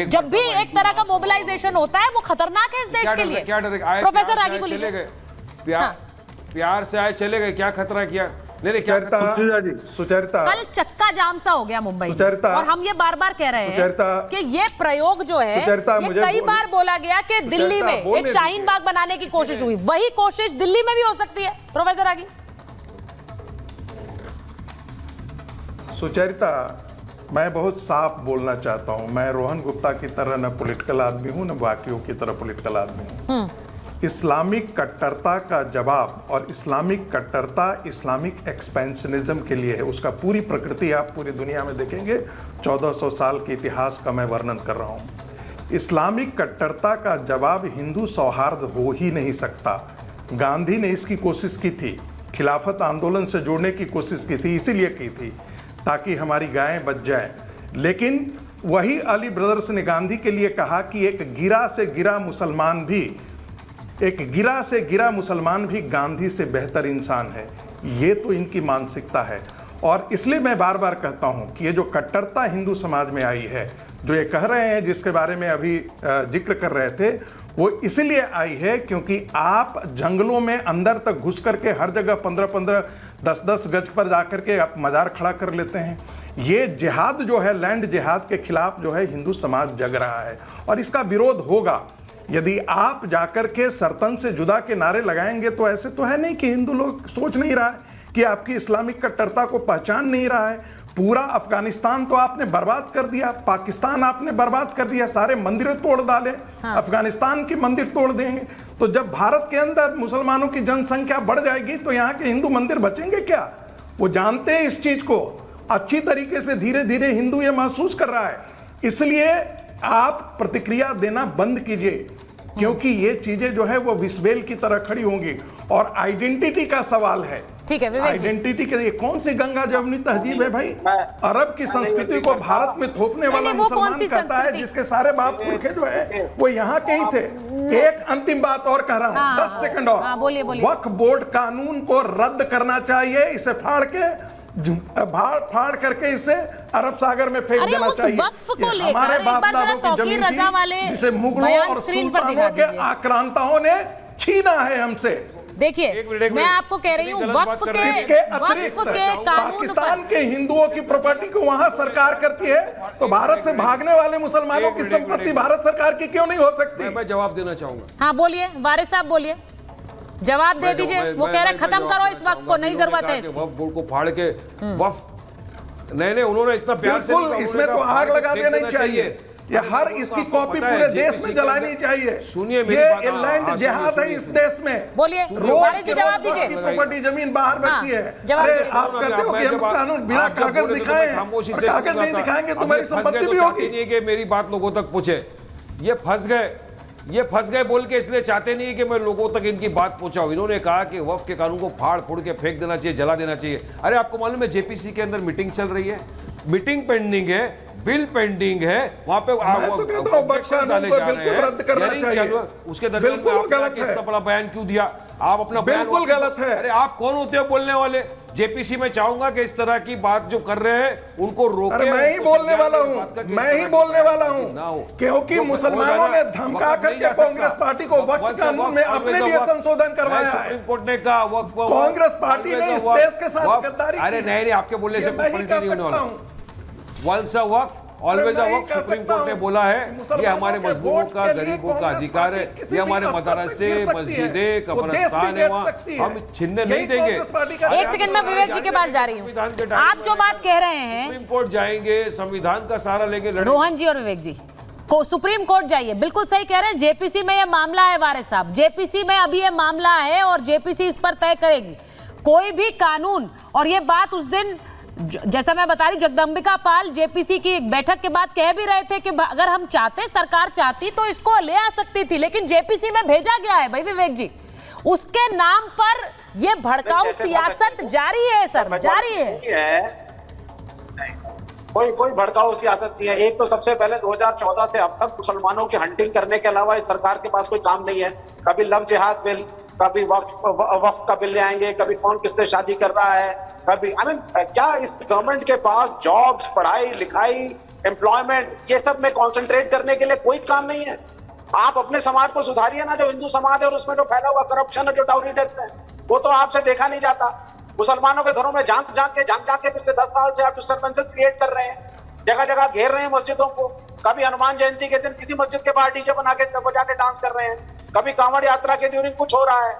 जब भी एक तरह का मोबिलाइजेशन होता है वो खतरनाक है इस देश के लिए। प्रोफेसर रागी को लीजिए। प्यार से आए चले गए, क्या खतरा किया? नहीं क्या सुचरिता, कल चक्का जाम सा हो गया मुंबई में, और हम ये बार बार कह रहे हैं कि ये प्रयोग जो है ये कई बार बोला गया कि दिल्ली में एक शाहीन बाग बनाने की कोशिश हुई, वही कोशिश दिल्ली में भी हो सकती है। प्रोफेसर रागी। सुचरिता, मैं बहुत साफ बोलना चाहता हूं। मैं रोहन गुप्ता की तरह न पॉलिटिकल आदमी हूं, न बाकियों की तरह पॉलिटिकल आदमी हूं। इस्लामिक कट्टरता का जवाब, और इस्लामिक कट्टरता इस्लामिक एक्सपेंशनिज्म के लिए है। उसका पूरी प्रकृति आप पूरी दुनिया में देखेंगे। 1400 साल के इतिहास का मैं वर्णन कर रहा हूं। इस्लामिक कट्टरता का जवाब हिंदू सौहार्द हो ही नहीं सकता। गांधी ने इसकी कोशिश की थी, खिलाफत आंदोलन से जोड़ने की कोशिश की थी, इसीलिए की थी ताकि हमारी गायें बच जाएं। लेकिन वही अली ब्रदर्स ने गांधी के लिए कहा कि एक गिरा से गिरा मुसलमान भी गांधी से बेहतर इंसान है। ये तो इनकी मानसिकता है। और इसलिए मैं बार बार कहता हूं कि ये जो कट्टरता हिंदू समाज में आई है, जो ये कह रहे हैं, जिसके बारे में अभी जिक्र कर रहे थे, वो इसलिए आई है क्योंकि आप जंगलों में अंदर तक घुस करके हर जगह 15-15, 10-10 गज पर जाकर के आप मजार खड़ा कर लेते हैं। ये जिहाद जो है, लैंड जिहाद के खिलाफ जो है हिंदू समाज जग रहा है, और इसका विरोध होगा। यदि आप जाकर के सर्तन से जुदा के नारे लगाएंगे तो ऐसे तो है नहीं कि हिंदू लोग सोच नहीं रहा है कि आपकी इस्लामिक कट्टरता को पहचान नहीं रहा है। पूरा अफगानिस्तान तो आपने बर्बाद कर दिया, पाकिस्तान आपने बर्बाद कर दिया, सारे मंदिर तोड़ डाले। हाँ। अफगानिस्तान के मंदिर तोड़ देंगे तो जब भारत के अंदर मुसलमानों की जनसंख्या बढ़ जाएगी तो यहाँ के हिंदू मंदिर बचेंगे क्या? वो जानते हैं इस चीज को अच्छी तरीके से। धीरे धीरे हिंदू ये महसूस कर रहा है। इसलिए आप प्रतिक्रिया देना बंद कीजिए, क्योंकि ये चीजें जो है वो विस्बेल की तरह खड़ी होंगी। और आइडेंटिटी का सवाल है। ठीक है, आइडेंटिटी के लिए कौन सी गंगा जमुनी तहजीब है भाई? अरब की संस्कृति को भारत में थोपने वाला मुसलमान कहता है, जिसके सारे बाप पुरखे जो है वो यहाँ के ही थे। एक अंतिम बात और कह रहा हूँ, 10 सेकंड और। वक्फ बोर्ड कानून को रद्द करना चाहिए, इसे फाड़ करके इसे अरब सागर में फेंक देना चाहिए। हमारे बाप दादों की जमीन थी, जिसे मुगलों और सुल्तानों के आक्रांताओं ने छीना है हमसे। देखिए, मैं आपको कह रही हूँ, वक्फ के पाकिस्तान के हिंदुओं की प्रॉपर्टी को वहां सरकार करती है, तो भारत से भागने वाले मुसलमानों की संपत्ति भारत सरकार की क्यों नहीं हो सकती? मैं जवाब देना चाहूंगा। हाँ बोलिए, वारिस साहब बोलिए, जवाब दे दीजिए। वो कह रहे खत्म करो इस वक्फ को, नहीं जरूरत है इसकी। वक्फ बोर्ड को फाड़ के वक्फ नहीं, उन्होंने इतना प्यार से, इसमें तो आग लगा देनी चाहिए। ये हर इसकी कॉपी पूरे देश में जलानी चाहिए। सुनिए, ये लैंड जिहाद है इस देश में। बोलिए, जवाब दीजिए। प्रॉपर्टी जमीन बाहर बैठती है। अरे आप कहते हो कि हम कानून बिना कागज दिखाए, कागज नहीं दिखाएंगे तुम्हारी संपत्ति भी होगी। नहीं कि मेरी बात लोगों तक पहुंचे। ये फंस गए बोल के इसलिए चाहते नहीं है कि मैं लोगों तक इनकी बात पहुंचाऊं। इन्होंने कहा कि वक्फ के कानून को फाड़ फूड़ के फेंक देना चाहिए, जला देना चाहिए। अरे आपको मालूम है जेपीसी के अंदर मीटिंग चल रही है, मीटिंग पेंडिंग है, बिल पेंडिंग है, वहां पे उसके दरमियान इतना बड़ा बयान क्यों दिया? आप अपना बिल्कुल गलत है। अरे आप कौन होते हो बोलने वाले? जेपीसी में चाहूंगा कि इस तरह की बात जो कर रहे हैं उनको रोके। अरे मैं ही बोलने वाला हूँ, क्योंकि मुसलमानों ने धमका करके कांग्रेस पार्टी को वक्फ कानून में अपने लिए संशोधन करवाया है। सुप्रीम कोर्ट ने कहा वक्फ, कांग्रेस पार्टी ने इस देश के साथ गद्दारी। अरे नहीं, आपके बोलने से once a waqf always a waqf, Supreme Court ने बोला है। ये हमारे मजलूमों का, गरीबों का अधिकार है। ये हमारे मदरसे, मस्जिदें, कब्रिस्तान है, हम छीनने नहीं देंगे। एक सेकंड में विवेक जी के पास जा रही हूँ। आप जो बात कह रहे हैं, सुप्रीम कोर्ट जाएंगे, संविधान का सहारा लेंगे। रोहन जी और विवेक जी को सुप्रीम कोर्ट जाइए, बिल्कुल सही कह रहे हैं। जेपीसी में ये मामला है वारिस साहब, जेपीसी में अभी ये मामला है और जेपीसी इस पर तय करेगी कोई भी कानून। और ये बात उस दिन, जैसा मैं बता रही, जगदंबिका पाल जेपीसी की एक बैठक के बाद कह भी रहे थे कि अगर हम चाहते, सरकार चाहती तो इसको ले आ सकती थी, लेकिन जेपीसी में भेजा गया है। भाई विवेक जी, उसके नाम पर ये भड़काऊ सियासत जारी है सर, जारी है। कोई भड़काऊ सियासत नहीं है। एक तो सबसे पहले 2014 से अब तक मुसलमानों की हंटिंग करने के अलावा इस सरकार के पास कोई काम नहीं है। कभी लव जिहाद बिल, कभी वक्फ का बिल ले आएंगे, कभी कौन किससे शादी कर रहा है, कभी क्या इस गवर्नमेंट के पास जॉब्स, पढ़ाई लिखाई, एम्प्लॉयमेंट ये सब में कंसंट्रेट करने के लिए कोई काम नहीं है? आप अपने समाज को सुधारिए ना, जो हिंदू समाज है और उसमें जो फैला हुआ करप्शन है, जो डाउरी डेथ्स है, वो तो आपसे देखा नहीं जाता। मुसलमानों के घरों में झांक के पिछले 10 साल से आप डिस्टर्बेंसेस क्रिएट कर रहे हैं, जगह जगह घेर रहे हैं मस्जिदों को। कभी हनुमान जयंती के दिन किसी मस्जिद के बाहर डीजे बजा के डांस कर रहे हैं, कभी कांवड़ यात्रा के ड्यूरिंग कुछ हो रहा है।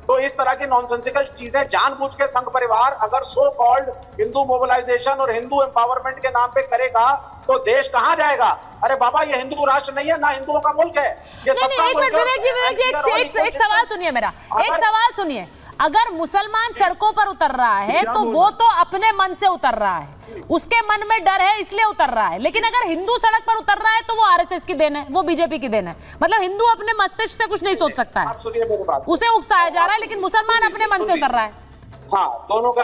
तो इस तरह की नॉनसेंसिकल चीजें जानबूझ के संघ परिवार अगर सो कॉल्ड हिंदू मोबिलाइजेशन और हिंदू एम्पावरमेंट के नाम पे करेगा तो देश कहां जाएगा? अरे बाबा, ये हिंदू राष्ट्र नहीं है, ना हिंदुओं का मुल्क है, ये नहीं, एक मिनट विवेक जी, एक सवाल सुनिए मेरा, एक सवाल सुनिए। अगर मुसलमान सड़कों पर उतर रहा है तो वो तो अपने मन से उतर रहा है, उसके मन में डर है इसलिए उतर रहा है। लेकिन अगर हिंदू सड़क पर उतर रहा है तो वो आरएसएस की देन है, वो बीजेपी की देन है। मतलब हिंदू अपने मस्तिष्क से कुछ नहीं सोच सकता है, उसे उकसाया जा रहा है, लेकिन मुसलमान अपने मन से उतर रहा है। हाँ, दोनों का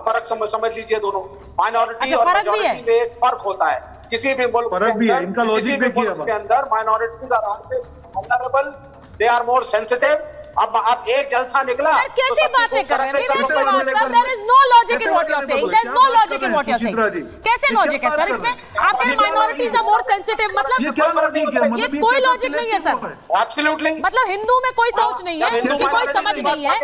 फर्क समझ लीजिए। दोनों माइनॉरिटी और मेजॉरिटी में एक फर्क होता है। किसी भी मुल्क के अंदर minorities are they are more sensitive. अब एक जलसा निकला, कैसे बातें कर रहे हैं Vivek Srivastava? There is no logic in what you are saying, there is no logic in what you are saying. कैसे लॉजिक है सर इसमें? आप कह रहे माइनॉरिटीज आर मोर सेंसिटिव, मतलब ये क्या लॉजिक है? ये कोई लॉजिक नहीं है सर, एब्सोल्युटली। मतलब हिंदू में कोई सोच नहीं है, उसकी कोई समझ नहीं है,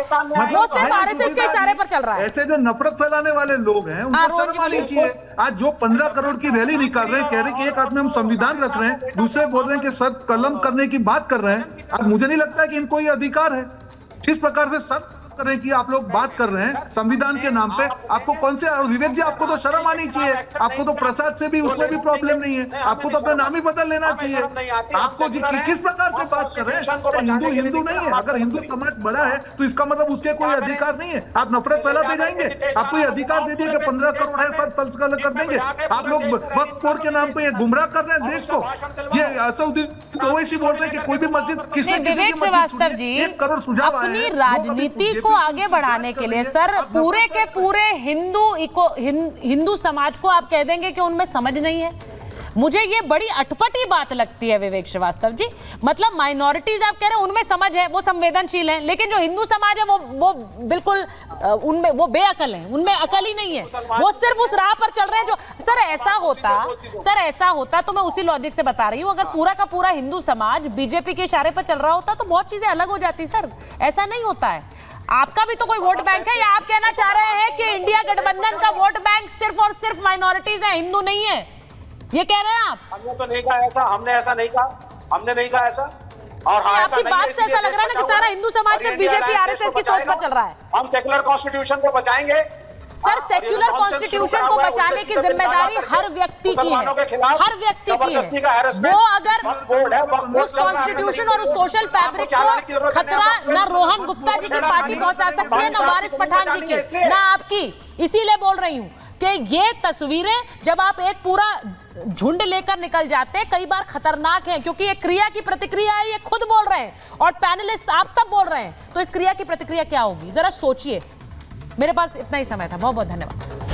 वो सिर्फ आरएसएस के इशारे पर चल रहा है। ऐसे जो नफरत फैलाने वाले लोग हैं उनको शर्म आनी चाहिए। आज जो 15 करोड़ की रैली निकाल रहे हैं, कह रहे हैं कि एक हाथ में हम संविधान रख रहे हैं, दूसरे बोल रहे हैं कि सर कलम करने की बात कर रहे हैं। अब मुझे नहीं लगता है कि इनको ये अधिकार है। जिस प्रकार से सर करें कि आप लोग बात कर रहे हैं संविधान के नाम पे, आपको कौन से, विवेक जी आपको तो शर्म आनी चाहिए। आपको तो प्रसाद से भी उसमें भी प्रॉब्लम नहीं है, आपको तो अपना नाम ही बदल लेना चाहिए। आपको जी किस प्रकार से बात कर रहे हैं? हिंदू हिंदू नहीं है। अगर हिंदू समाज बड़ा है तो इसका मतलब उसके कोई अधिकार नहीं है। आप नफरत फैलाते जाएंगे, आपको ये अधिकार दे दिए कि 15 करोड़ है सब तल्सकल कर देंगे। आप लोग वक्फ बोर्ड के नाम पे ये गुमराह कर रहे हैं देश को। ये असउद्दीन ओवैसी बोल रहे हैं कि कोई भी मस्जिद किसी विवेक श्रीवास्तव जी 1 करोड़ सुझाव आए अपनी राजनीति को आगे बढ़ाने के लिए सर पूरे के पूरे हिंदू समाज को आप कह देंगे कि उनमें समझ नहीं है। मुझे ये बड़ी अटपटी बात लगती है विवेक श्रीवास्तव जी। मतलब माइनॉरिटीज आप कह रहे हैं उनमें समझ है, वो संवेदनशील हैं, लेकिन जो हिंदू समाज है वो बिल्कुल उनमें वो बेअकल है, उनमें अकल ही नहीं है, वो सिर्फ उस राह पर चल रहे हैं जो सर ऐसा होता तो मैं उसी लॉजिक से बता रही हूँ। अगर पूरा का पूरा हिंदू समाज बीजेपी के इशारे पर चल रहा होता तो बहुत चीजें अलग हो जाती सर। ऐसा नहीं होता है। आपका भी तो कोई वोट बैंक है, या आप कहना चाह रहे हैं कि इंडिया गठबंधन का वोट बैंक सिर्फ और सिर्फ माइनॉरिटीज है, हिंदू नहीं है? ये कह रहे हैं आप? हमने तो नहीं कहा ऐसा, हमने नहीं कहा ऐसा। और हाँ, आपकी बात से ऐसा लग रहा है ना कि सारा हिंदू समाज सिर्फ बीजेपी आरएसएस की सोच पर चल रहा है। हम सेक्युलर कॉन्स्टिट्यूशन को बचाएंगे सर। सेक्युलर कॉन्स्टिट्यूशन को बचाने की जिम्मेदारी हर व्यक्ति की है, हर व्यक्ति की है। वो अगर उस कॉन्स्टिट्यूशन और उस सोशल फैब्रिक को खतरा न रोहन गुप्ता जी की पार्टी पहुंचा सकती है, न वारिस पठान जी की, न आपकी। इसीलिए बोल रही हूं कि ये तस्वीरें जब आप एक पूरा झुंड लेकर निकल जाते हैं कई बार खतरनाक है, क्योंकि ये क्रिया की प्रतिक्रिया है, ये खुद बोल रहे हैं और पैनलिस्ट आप सब बोल रहे हैं। तो इस क्रिया की प्रतिक्रिया क्या होगी जरा सोचिए। मेरे पास इतना ही समय था, बहुत बहुत धन्यवाद।